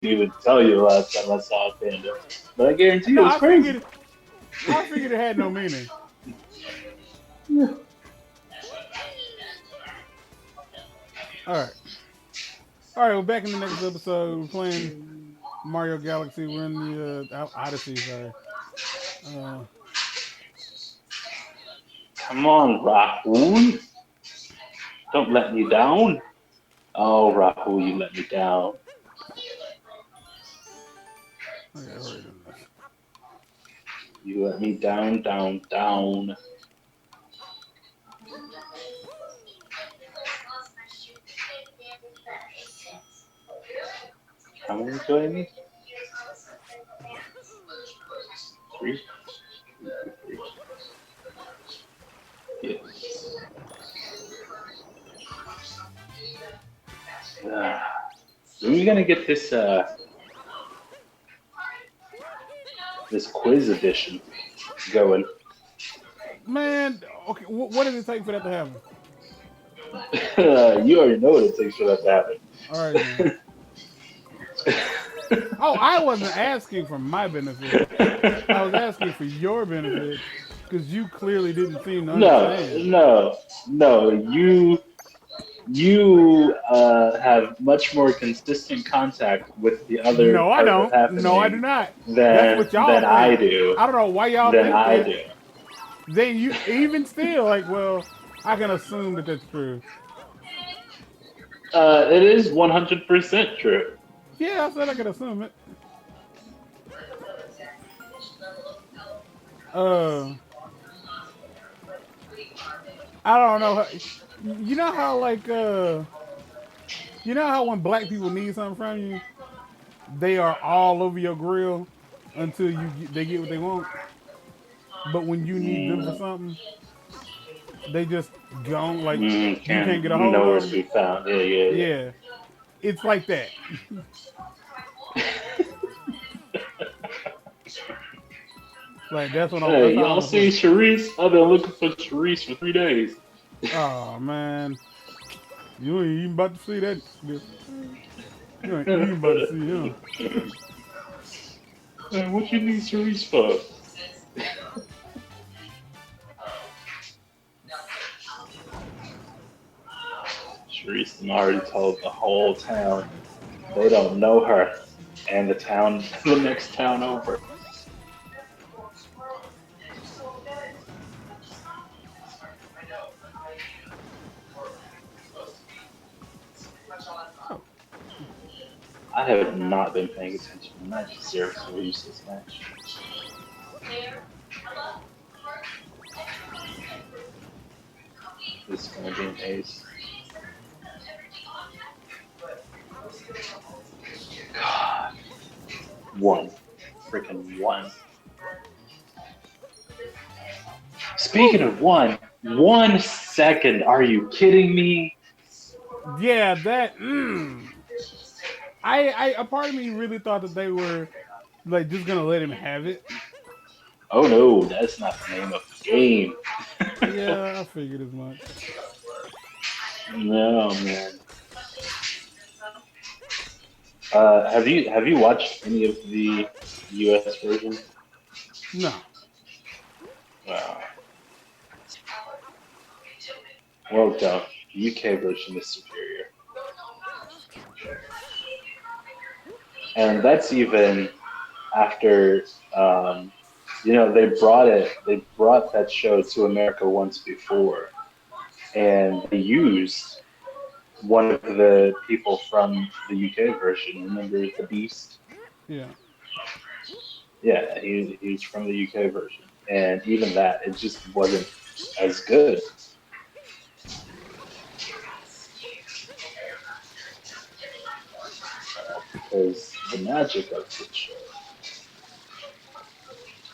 even tell you the last time I saw a panda, but I guarantee it No, was crazy. I figured it had no meaning. All right, all right. We're back in the next episode. We're playing Mario Galaxy. We're in the Odyssey. Sorry. Uh, Come on, Rahul. Don't let me down. Oh, Rahul, you let me down. okay, hurry than this. You let me down, down, down. How many do I need? Three? Three. Yes. Uh, when are we gonna get this quiz edition going? Man, okay. What did it take for that to happen? You already know what it takes for that to happen. All right then. Oh, I wasn't asking for my benefit. I was asking for your benefit because you clearly didn't seem to No, understand. no, no. You have much more consistent contact with the other No, I part of don't. No, I do happening not. That's than what y'all than I think. do. I don't know why y'all Than think I that. do. Then you even still like, well, I can assume that that's true. It is 100% true. Yeah, I said I can assume it. Uh, I don't know. You know how you know how when black people need something from you, they are all over your grill until they get what they want. But when you need them for Mm, something, they just gone. Like you can't can't get a hold nowhere of to them. be found. Yeah, yeah, Yeah, it's like that. Like that's what I'm. Hey, That's how I'm y'all gonna put see it. Sharice? I've been looking for Sharice for 3 days. Oh man, you ain't even about to see that. You ain't even about to see him. Hey, what you need Sharice for? Sharice done already told the whole town they don't know her, and the town, the next town over. Oh, I have not been paying attention. I might just seriously use this match. This is gonna be an ace. God, one, freaking one. Speaking whew. of one, 1 second. Are you kidding me? Yeah, that. A part of me really thought that they were like just gonna let him have it. Oh no, that's not the name of the game. Yeah, I figured as much. No man. Have you watched any of the U.S. version? No. Wow. Well done. The UK version is superior, and that's even after they brought that show to America once before, and they used one of the people from the UK version. Remember the Beast? Yeah. Yeah, he's from the UK version, and even that it just wasn't as good because the magic of the show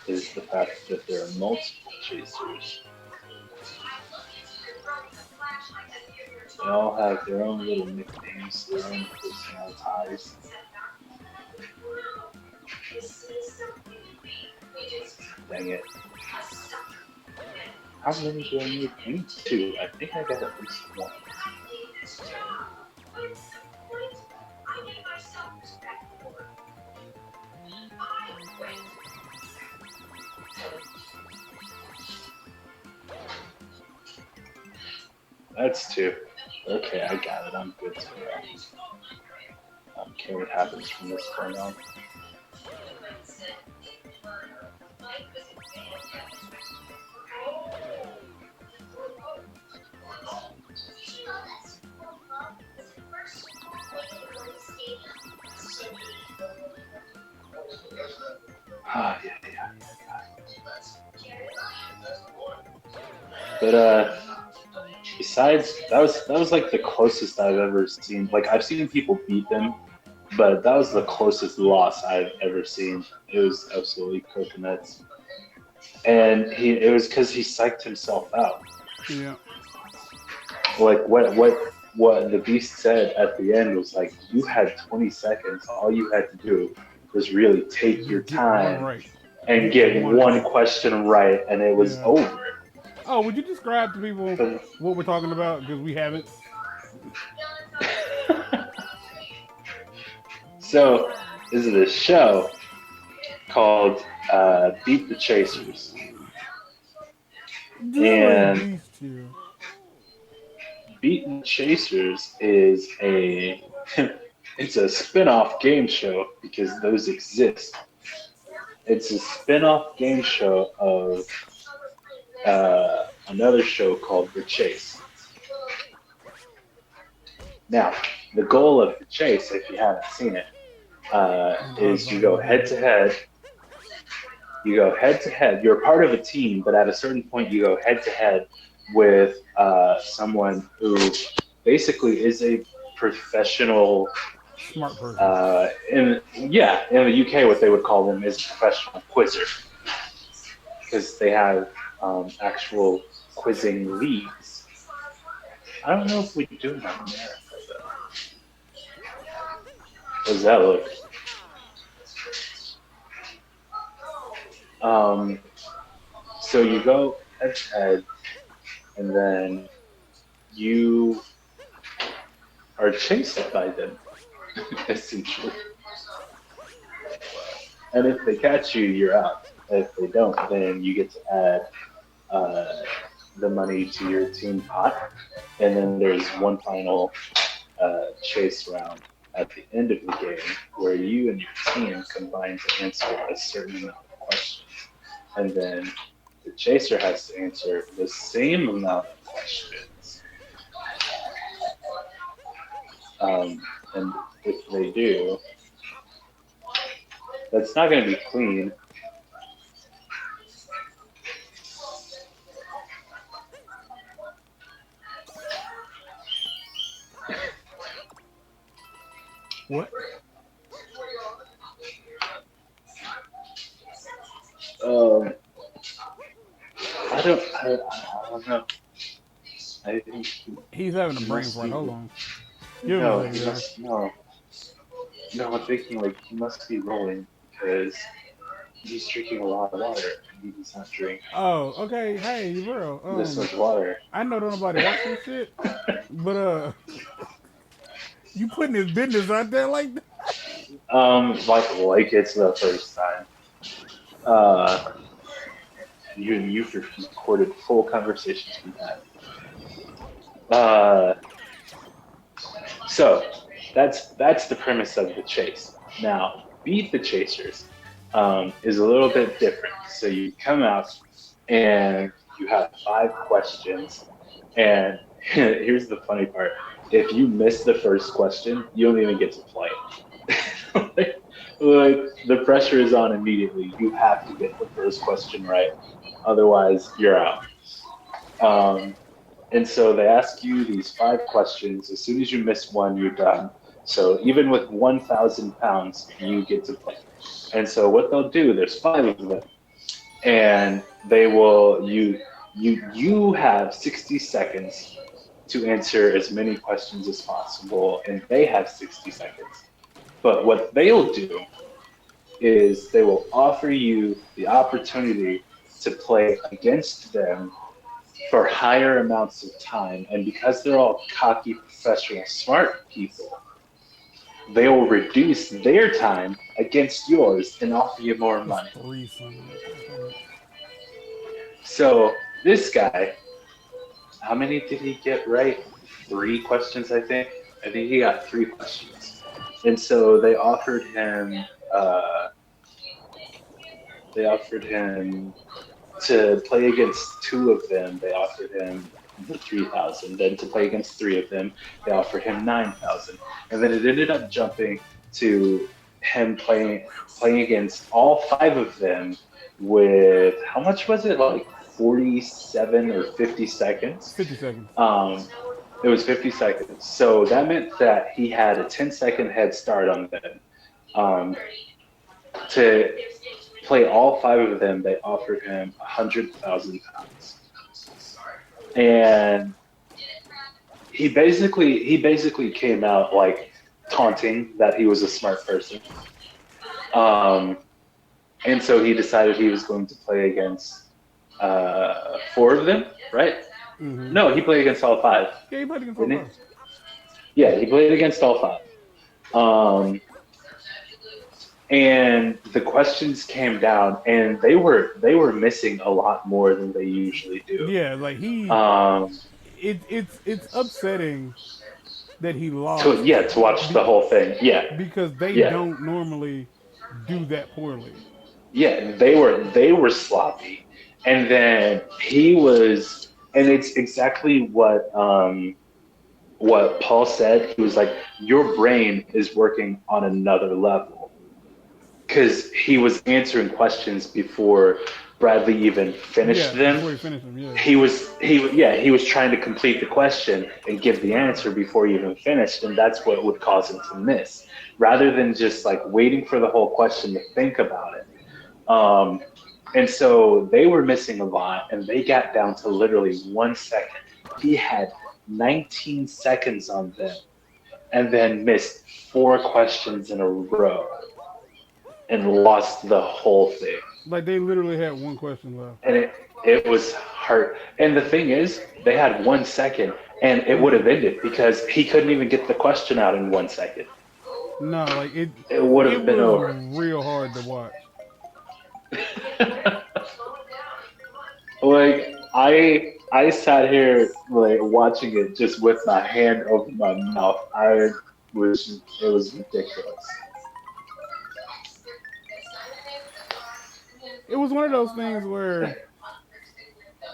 is the fact that there are multiple chasers. They all have their own little nicknames, their own personalities. Dang it. How many do I need? I need two. I think I got at least one. That's 2. Okay, I got it. I'm good to go. Okay, what happens from this point on? Ah, yeah. But besides, that was like the closest I've ever seen. Like I've seen people beat them, but that was the closest loss I've ever seen. It was absolutely coconuts, and it was because he psyched himself out. Yeah. Like what the beast said at the end was like, you had 20 seconds. All you had to do was really take your time and get one question right, and it was over. Oh, would you describe to people what we're talking about? Because we haven't. So, this is a show called Beat the Chasers. And Beat the Chasers is it's a spin-off game show because those exist. It's a spin-off game show of another show called The Chase. Now, the goal of The Chase, if you haven't seen it, is you go head to head. You go head to head. You're part of a team, but at a certain point, you go head to head with someone who basically is a professional. Smart person. In the UK, what they would call them is professional quizzer, because they have actual quizzing leagues. I don't know if we do in America though. What does that look? So you go head to head, and then you are chased by them, essentially. And if they catch you, you're out. If they don't, then you get to add the money to your team pot. And then there's one final chase round at the end of the game where you and your team combine to answer a certain amount of questions. And then the chaser has to answer the same amount of questions. And if they do, that's not going to be clean. What? I don't know. I think he's having a brain fart. Hold on. No, I'm thinking like he must be rolling because he's drinking a lot of water and he's not drinking. Oh, okay. Hey, bro. This much water. I know don't nobody watch this shit, but you putting his business out there like that? Like it's the first time. You've recorded full conversations with that. So that's the premise of the chase. Now, Beat the Chasers is a little bit different. So you come out and you have 5 questions, and here's the funny part: if you miss the first question, you don't even get to play. like the pressure is on immediately. You have to get the first question right, otherwise you're out. And so they ask you these 5 questions. As soon as you miss one, you're done. So even with 1,000 pounds, you get to play. And so what they'll do, there's 5 of them, and they will you have 60 seconds to answer as many questions as possible, and they have 60 seconds. But what they'll do is they will offer you the opportunity to play against them for higher amounts of time. And because they're all cocky, professional, smart people, they will reduce their time against yours and offer you more money. So this guy, how many did he get right? 3 questions, I think. I think he got 3 questions, and so uh, they offered him to play against 2 of them. They offered him the 3,000. Then to play against 3 of them, they offered him 9,000, and then it ended up jumping to him playing against all 5 of them with how much was it, like 47 or 50 seconds? 50 seconds. It was 50 seconds. So that meant that he had a 10-second head start on them. Um, to play all 5 of them, they offered him 100,000 pounds, and he basically came out like taunting that he was a smart person. Um, and so he decided he was going to play against 4 of them, right? Mm-hmm. No, he played against all 5. Yeah, he played against all 5. Yeah, he played against all 5. And the questions came down, and they were missing a lot more than they usually do. Yeah, like it's upsetting that he lost. To watch the whole thing. Yeah, because they don't normally do that poorly. Yeah, they were sloppy, and then he was, and it's exactly what Paul said. He was like, your brain is working on another level, because he was answering questions before Bradley even finished them. Before he finished them, yeah. He was trying to complete the question and give the answer before he even finished, and that's what would cause him to miss, rather than just like waiting for the whole question to think about it. And so they were missing a lot, and they got down to literally 1 second. He had 19 seconds on them, and then missed 4 questions in a row, and lost the whole thing. Like they literally had 1 question left, and it was hard. And the thing is, they had 1 second, and it would have ended because he couldn't even get the question out in 1 second. No, like it would have been over. Real hard to watch. Like I sat here like watching it just with my hand over my mouth. It was ridiculous. It was one of those things where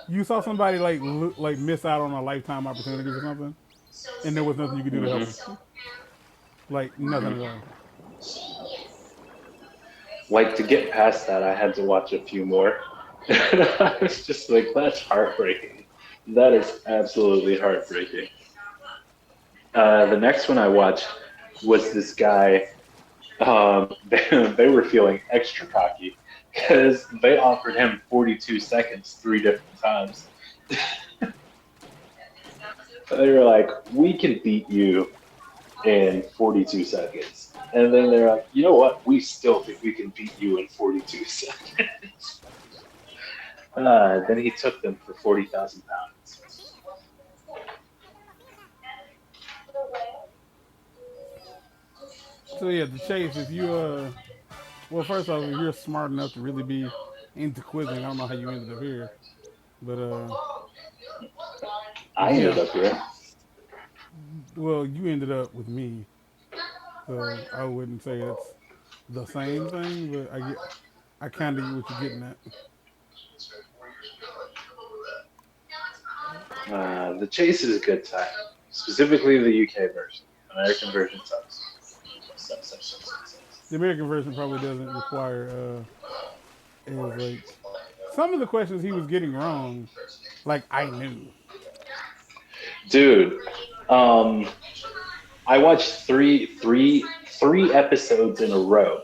you saw somebody like miss out on a lifetime opportunity or something, and there was nothing you could do to help them. Like nothing at all. Like, to get past that, I had to watch a few more. I was just like, that's heartbreaking. That is absolutely heartbreaking. The next one I watched was this guy. They were feeling extra cocky because they offered him 42 seconds 3 different times. They were like, we can beat you in 42 seconds. And then they're like, you know what? We still think we can beat you in 42 seconds. Then he took them for 40,000 pounds. So yeah, the chase. If you well, first off, if you're smart enough to really be into quizzing, I don't know how you ended up here, but I ended up here. Well, you ended up with me, so I wouldn't say it's the same thing, but I kind of get what you're getting at. The chase is a good time, specifically the UK version. American version sucks. The American version probably doesn't require like some of the questions he was getting wrong. Like I knew, dude. I watched three episodes in a row.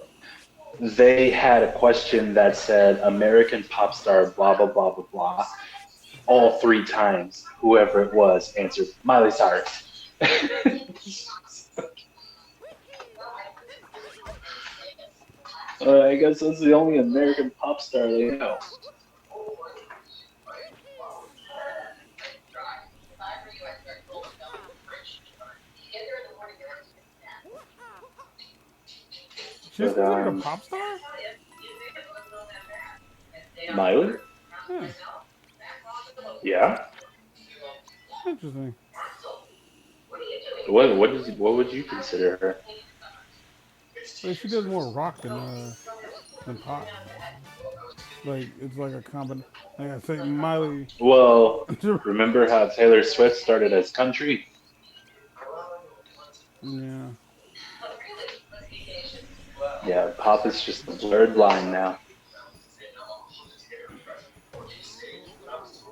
They had a question that said American pop star blah blah blah blah blah. All 3 times, whoever it was answered Miley Cyrus. I guess that's the only American pop star they know. She's considered a pop star? Miley? Yeah. Yeah. Interesting. What would you consider her? Like she does more rock than pop. Like it's like a combination. Like I say, Miley. Well, remember how Taylor Swift started as country? Yeah. Yeah, pop is just a blurred line now.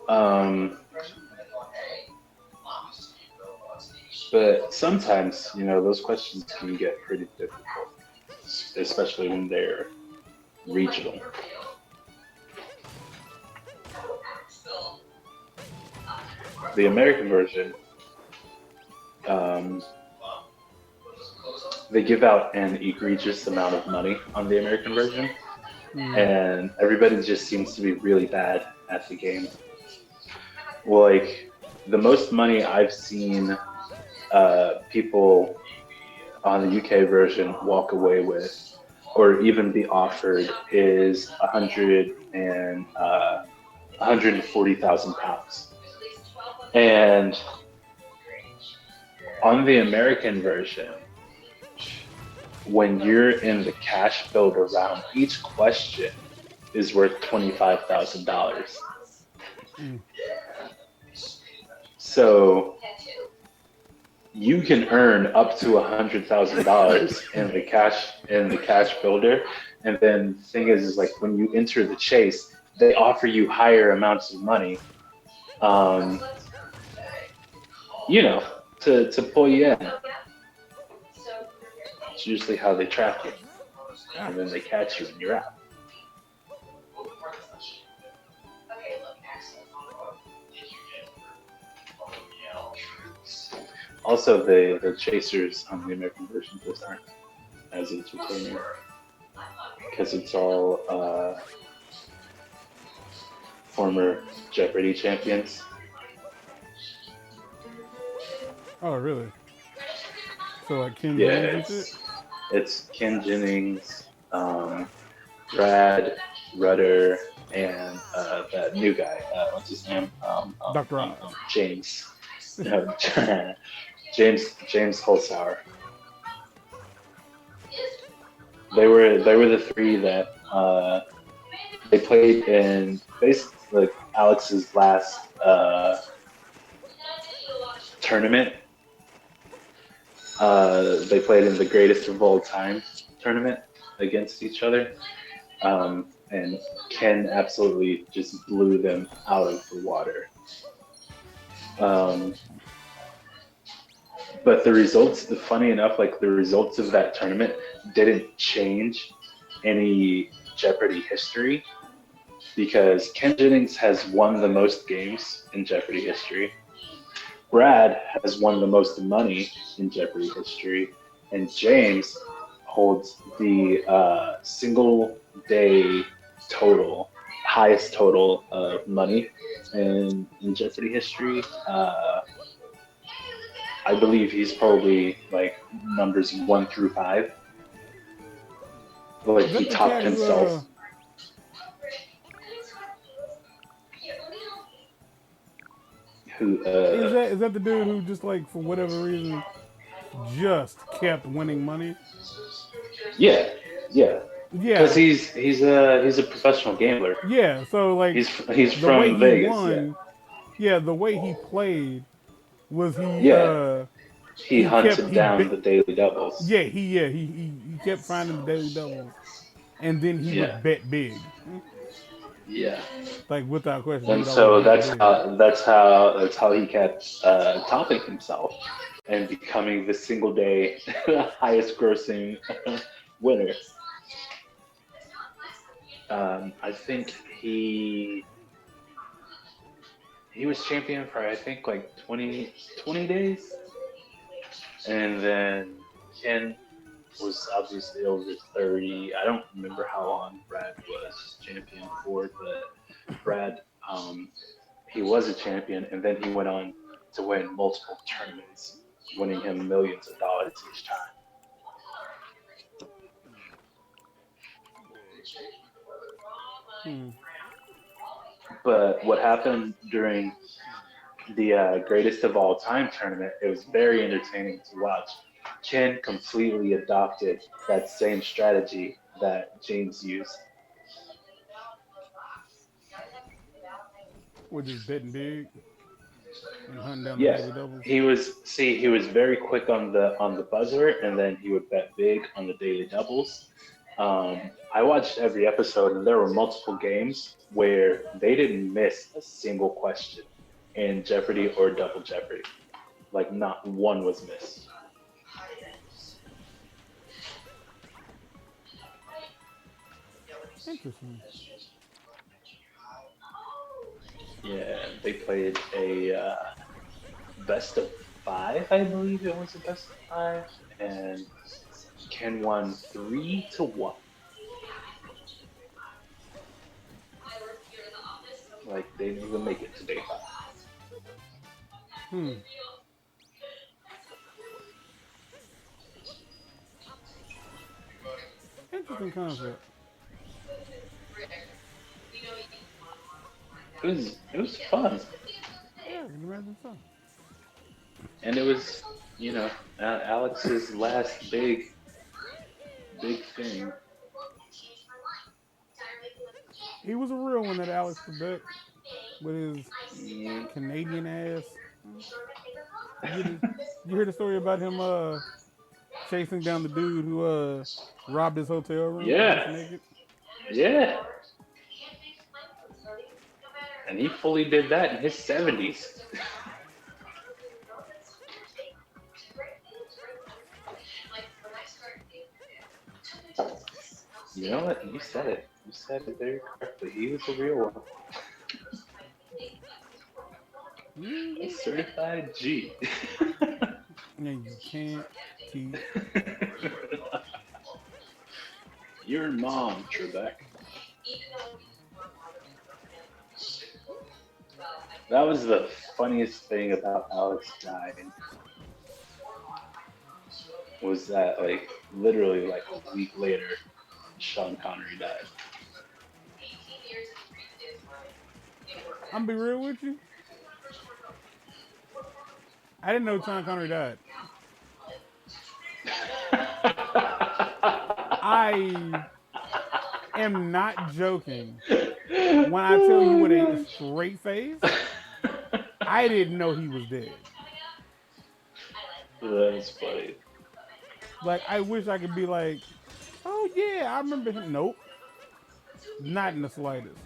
Um, but sometimes, those questions can get pretty difficult, especially when they're regional. The American version, um, they give out an egregious amount of money on the American version, and everybody just seems to be really bad at the game. Like, the most money I've seen people on the UK version walk away with, or even be offered, is 140,000 pounds. And on the American version, when you're in the cash builder round, each question is worth $25,000. So you can earn up to $100,000 in the cash builder, and then the thing is like when you enter the chase, they offer you higher amounts of money, to pull you in. It's usually how they track you, and then they catch you and you're out. Also, the chasers on the American version just aren't as entertaining because it's all former Jeopardy champions. Oh, really? So like Ken Yeah, Jennings and shit? it's Ken Jennings, Brad Rudder, and that new guy. What's his name? Dr. Oz. James. No, James Holzhauer. They were the three that they played in basically like Alex's last tournament. They played in the Greatest of All Time tournament against each other, and Ken absolutely just blew them out of the water. But the results, funny enough, like the results of that tournament didn't change any Jeopardy history because Ken Jennings has won the most games in Jeopardy history. Brad has won the most money in Jeopardy history, and James holds the single day highest total of money in Jeopardy history. I believe he's probably like numbers 1 through 5. Like he topped himself. Is that the dude who just like for whatever reason just kept winning money? Yeah. Yeah. Because he's a professional gambler. Yeah. So like he's the from way he Vegas. won, yeah, the way he played was he hunted down the daily doubles. Yeah, he kept finding the daily doubles, and then he would bet big. Yeah. Like without question. And so that's how he kept topping himself and becoming the single day highest grossing winner. I think he was champion for I think like 20 days, and then Ken was obviously over 30. I don't remember how long Brad was champion for, but Brad, he was a champion, and then he went on to win multiple tournaments, winning him millions of dollars each time. But what happened during the greatest of all time tournament. It was very entertaining to watch. Ken completely adopted that same strategy that James used. We're just betting big and hunting down the Yeah, daily doubles. he was very quick on the buzzer, and then he would bet big on the daily doubles. I watched every episode, and there were multiple games where they didn't miss a single question in Jeopardy or Double Jeopardy. Like not one was missed. Interesting. Yeah, they played a best of five, I believe it was a best of five, and Ken won 3-1. Like they didn't even make it to day five. Hmm. Interesting concept. It was fun, Yeah, I can imagine so. and it was Alex's last big thing. He was a real one, that Alex Trebek, with his Mm, Canadian ass. You hear the, you hear the story about him chasing down the dude who robbed his hotel room, butt yeah, naked? yeah, and he fully did that in his 70s. You know what? You said it. You said it very correctly. He was a real one. A certified G. And you can't teach. Your mom, Trebek. That was the funniest thing about Alex dying. Was that like literally like a week later, Sean Connery died. I'm gonna be real with you. I didn't know Sean Connery died. I am not joking when I tell you with a straight face, I didn't know he was dead. That's funny. Like, I wish I could be like, oh yeah, I remember him. Nope, not in the slightest.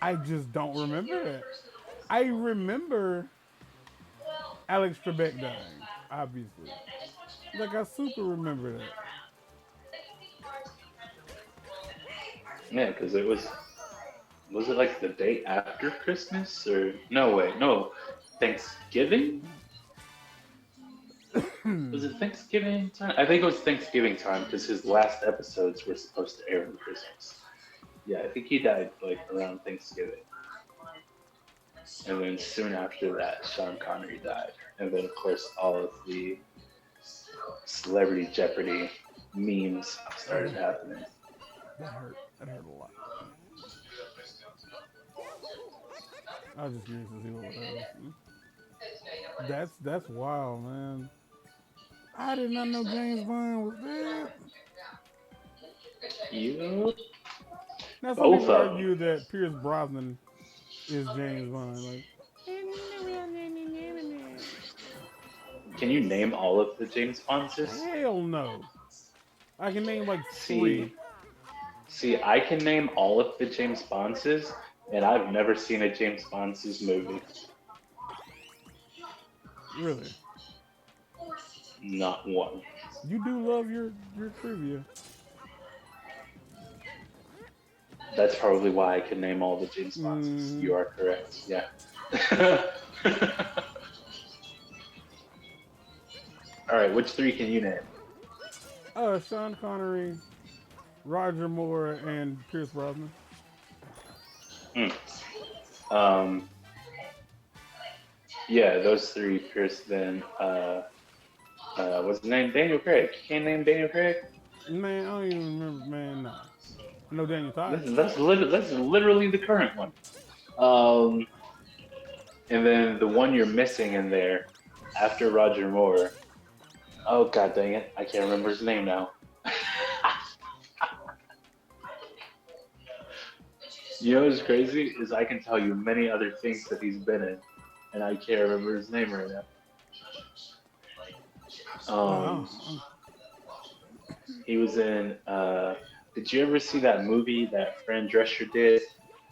I just don't remember that. I remember Alex Trebek dying, obviously. Like, I super remember that. Yeah, because it was it like the day after Christmas or no wait no Thanksgiving? Was it Thanksgiving time? I think it was Thanksgiving time because his last episodes were supposed to air on Christmas. Yeah, I think he died like around Thanksgiving. And then soon after that, Sean Connery died. And then, of course, all of the Celebrity Jeopardy memes started happening. That hurt. That hurt a lot. I was just curious to see what else. That's wild, man. I did not know James Bond was dead. You, Now some both people of them. argue that Pierce Brosnan is James Bond. Like, Can you name all of the James Bonds? hell no. I can name like See, 3. see, I can name all of the James Bonds, and I've never seen a James Bonds movie. Really. Not one. You do love your trivia. That's probably why I can name all the James Bonds. Mm-hmm. You are correct. Yeah. All right, which 3 can you name? Sean Connery, Roger Moore, and Pierce Brosnan. Hmm. Um, yeah, those 3. Pierce, then what's his name? Daniel Craig. You can't name Daniel Craig. Man, I don't even remember. Man, nah. I know Daniel Todd. That's literally the current one. Um, And then the one you're missing in there, after Roger Moore. Oh god dang it! I can't remember his name now. You know what's crazy is I can tell you many other things that he's been in, and I can't remember his name right now. Wow. He was in. Did you ever see that movie that Fran Drescher did,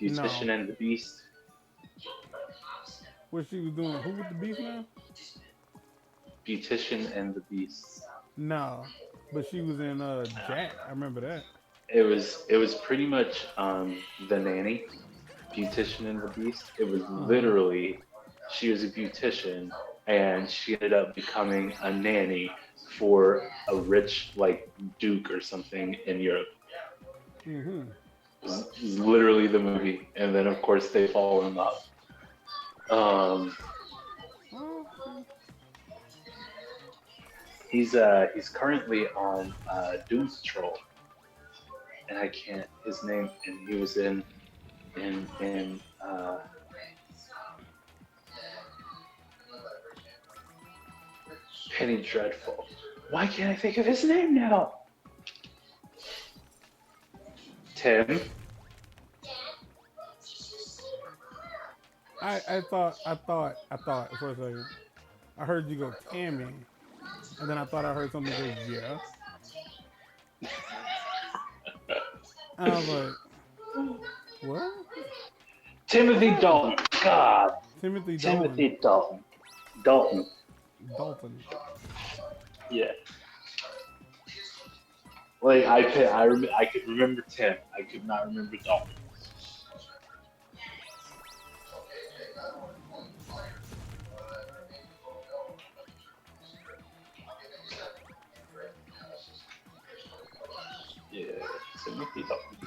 No. Beautician and the Beast? What she was doing? Who with the beast now? Beautician and the Beast. No. But she was in Jack. I remember that. It was pretty much the nanny, Beautician and the Beast. It was literally she was a beautician and she ended up becoming a nanny for a rich like duke or something in Europe. Mm-hmm. It's literally the movie, and then of course they fall in love. Um, he's currently on Doom Patrol, and I can't his name. And he was in Penny Dreadful. Why can't I think of his name now? Tim. I thought for a second. I heard you go Tammy, and then I thought I heard something go yeah. And I was like, what? Timothy Dalton. God. Timothy Dalton. Timothy Dalton. Dalton. Dalton. Yeah. Like I could remember Tim. I could not remember Dalton. Yeah, Timothy Dalton.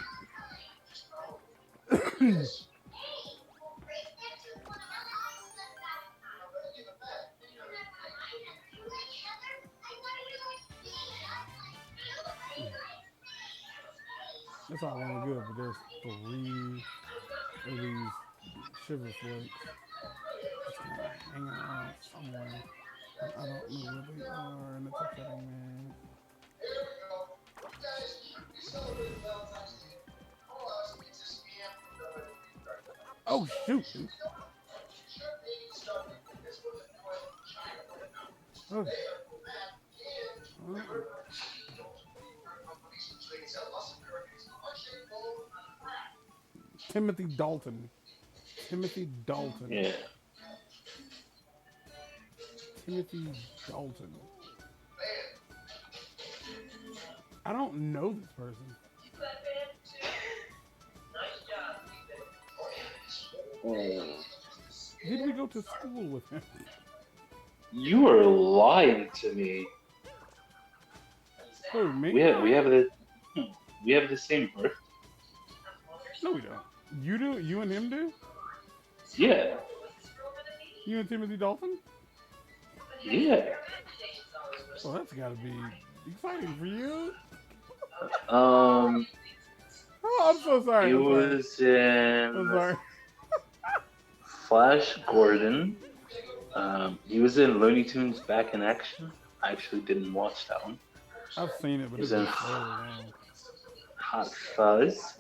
That's all well and good, but there's 3 of these sugar flakes just kind of hanging around somewhere. I don't know where they are, and it's upsetting me. Oh shoot! Okay. Timothy Dalton. Timothy Dalton. Yeah. Timothy Dalton. I don't know this person. Did we go to school with him? You are lying to me. Who, me? We have the same birth. No, we don't. You do? You and him do? Yeah. You and Timothy Dalton? Yeah. Well, that's got to be exciting for you. Um. Oh, I'm so sorry. He I'm sorry. was in I'm sorry. Flash Gordon. He was in Looney Tunes Back in Action. I actually didn't watch that one. I've seen it, but He's it's been in so long. Hot Fuzz.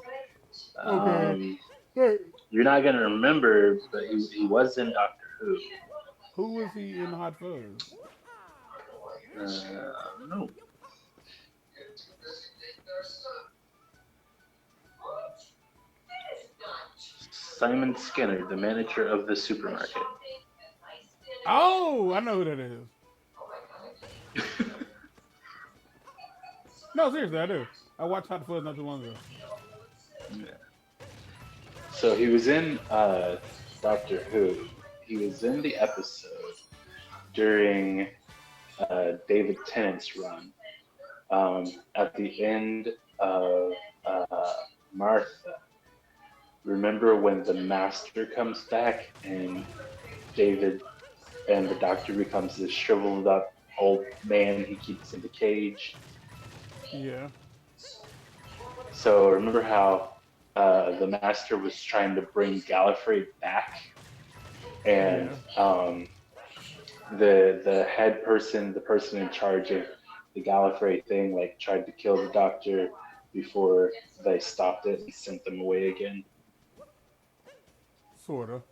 Okay. You're not gonna remember, but he was in Doctor Who. Who was he in Hot Fuzz? No. Simon Skinner, the manager of the supermarket. Oh, I know who that is. No, seriously, I do. I watched Hot Fuzz not too long ago. Yeah. So he was in Doctor Who. He was in the episode during David Tennant's run. At the end of Martha, remember when the Master comes back and David and the Doctor becomes this shriveled up old man he keeps in the cage? Yeah. So remember how the Master was trying to bring Gallifrey back? and Yeah. the head person, the person in charge of the Gallifrey thing, like tried to kill the Doctor before they stopped it and sent them away again. Sorta.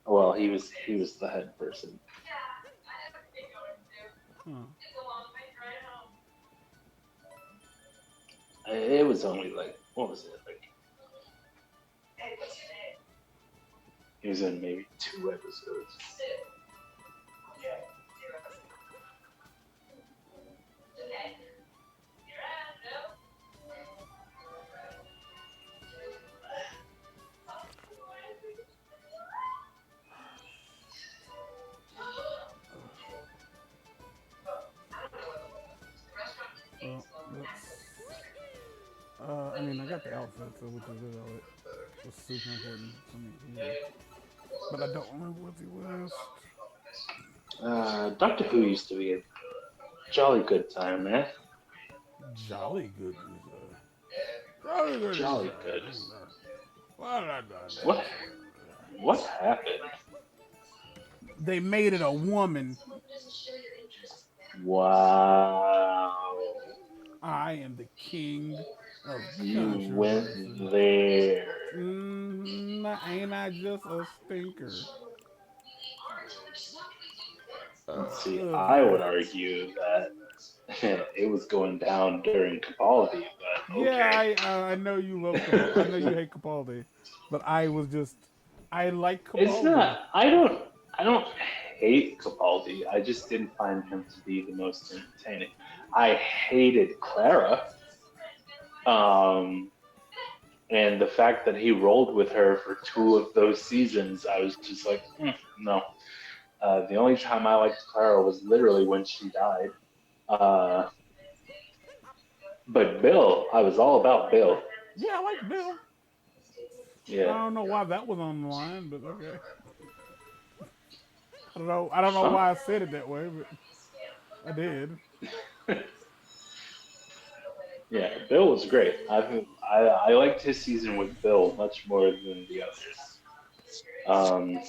Well, he was the head person. Huh. It was only like, what was it like? He was in maybe 2 episodes. Well, that's. I mean, I got the outfit, so which is really was super important to me here. But I don't remember what the list. Doctor Who used to be a jolly good time, man. Jolly good is jolly good is Jolly good. what What? What happened? they made it a woman. Wow. I am the king of You controversy. went there. Ain't I just a stinker? See, I Okay. would argue that it was going down during Capaldi, but Yeah, okay. I know you love Capaldi. I know you hate Capaldi, but I like It's Capaldi. not. I don't hate Capaldi. I just didn't find him to be the most entertaining. I hated Clara. Um, and the fact that he rolled with her for 2 of those seasons, I was just like, no. The only time I liked Clara was literally when she died. Uh, but Bill, I was all about Bill. Yeah, I like Bill. I Yeah. don't know why that was on the line, but okay. I don't know. I don't know Huh? why I said it that way, but I did. Yeah, Bill was great. I liked his season with Bill much more than the others. Um,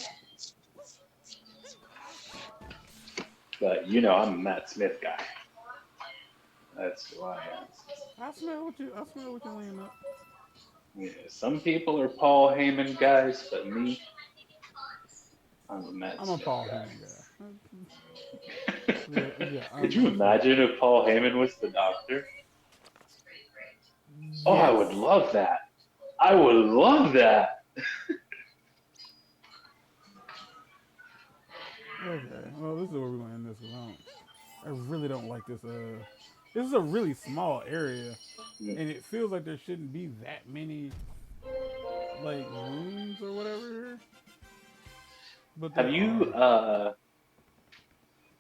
but I'm a Matt Smith guy. That's who I am. I smell what you. I smell what you laying up. Yeah, some people are Paul Heyman guys, but me, I'm a Matt I'm a Smith Paul Heyman guy. guy. Yeah, yeah. Could you I'm sorry. imagine if Paul Heyman was the Doctor? Oh, I would Yes. love that. I would love that. Okay. Well, this is where we're gonna end this because I really don't like this. This is a really small area, and it feels like there shouldn't be that many like rooms or whatever. But Have there you are. uh,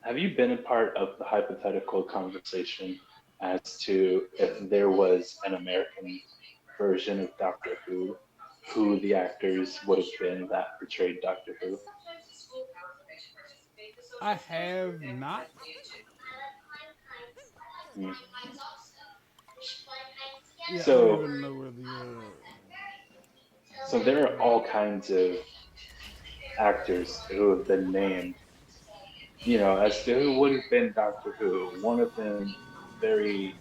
have you been a part of the hypothetical conversation as to if there was an American version of Doctor who the actors would have been that portrayed Doctor Who? I have not. Mm. Yeah, I don't So, even know where the. so there are all kinds of actors who have been named, as to who would have been Doctor Who. One of them, very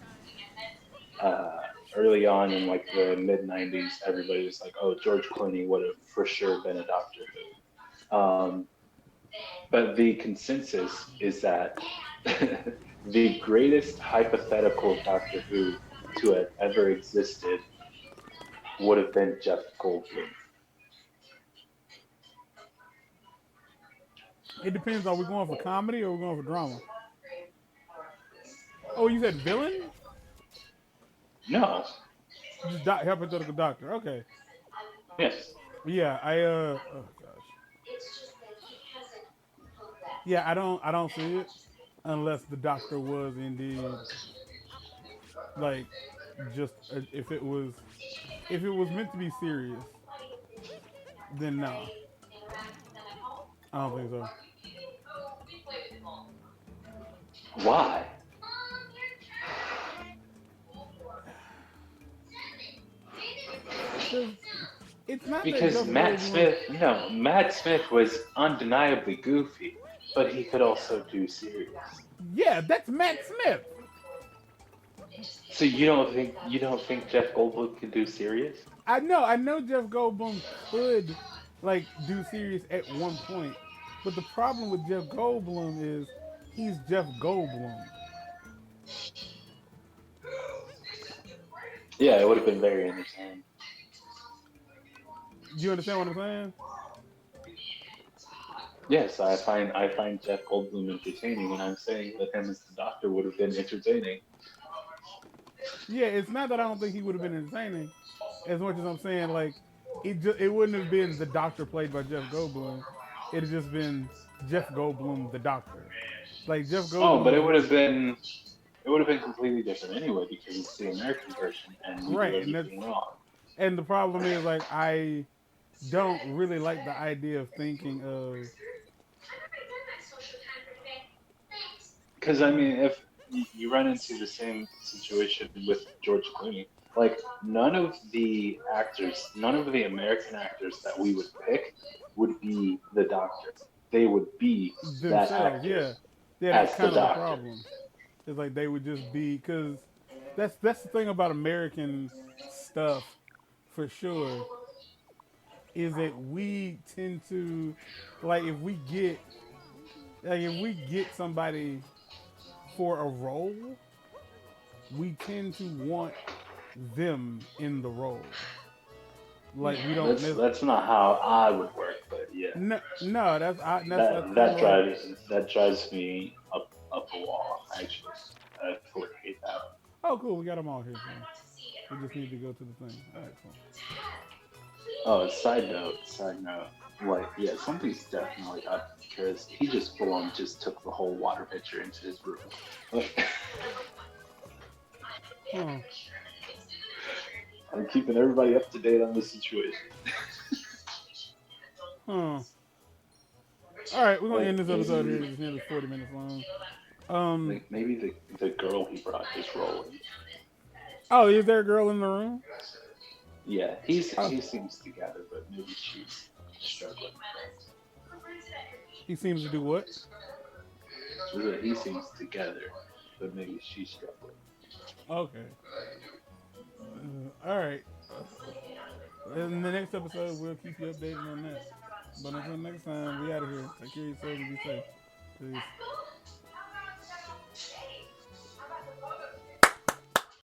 uh, early on in like the mid '90s, everybody was like, "Oh, George Clooney would have for sure been a Doctor Who." But the consensus is that the greatest hypothetical Doctor Who to have ever existed would have been Jeff Goldblum. It depends. Are we going for comedy or are we going for drama? Oh, you said villain? No, Just hypothetical doctor. Okay. yes, Yeah, oh gosh. Yeah, I don't see it unless the doctor was indeed like just if it was meant to be serious, then no. I don't think so. why? 'Cause It's not that Because Jeff Goldblum. Matt Smith was undeniably goofy, but he could also do serious. Yeah, that's Matt Smith. So you don't think Jeff Goldblum can do serious? I know Jeff Goldblum could like do serious at one point, but the problem with Jeff Goldblum is he's Jeff Goldblum. Yeah, it would have been very entertaining. Do you understand what I'm saying? Yes, I find Jeff Goldblum entertaining, and I'm saying that him as the Doctor would have been entertaining. Yeah, it's not that I don't think he would have been entertaining, as much as I'm saying like it wouldn't have been the Doctor played by Jeff Goldblum. It'd just been Jeff Goldblum the Doctor. Like Jeff Oh, Goldblum but is really it would have been completely different anyway because it's the American version, and we do right, and that's everything wrong. and the problem is like I don't really like the idea of thinking of Because I mean, if you run into the same situation with George Clooney, like none of the American actors that we would pick would be the Doctor. They would be that themselves. actor Yeah, yeah, that's as the kind of the Doctor. problem. It's like they would just be because that's the thing about American stuff for sure is that we tend to like if we get somebody for a role, we tend to want them in the role. Like we don't That's not how I would work, but yeah, no that's that kind of like that drives me up a wall. Actually, I fully hate that. oh cool we got them all here. So we just need to go to the thing. All right, cool. Oh, side note, like, yeah, something's definitely up because he just full on just took the whole water pitcher into his room. Like, Huh. I'm keeping everybody up to date on the situation. Huh. All right, we're gonna Like end this episode here. It's nearly 40 minutes long. like maybe the girl he brought this role in. Oh, is there a girl in the room? Yeah, he seems together, but maybe she's struggling. He seems to do what? He seems together, but maybe she's struggling. Okay. All right. In the next episode, we'll keep you updated on that. But until next time, we out of here. Take care of yourselves and be safe. Peace.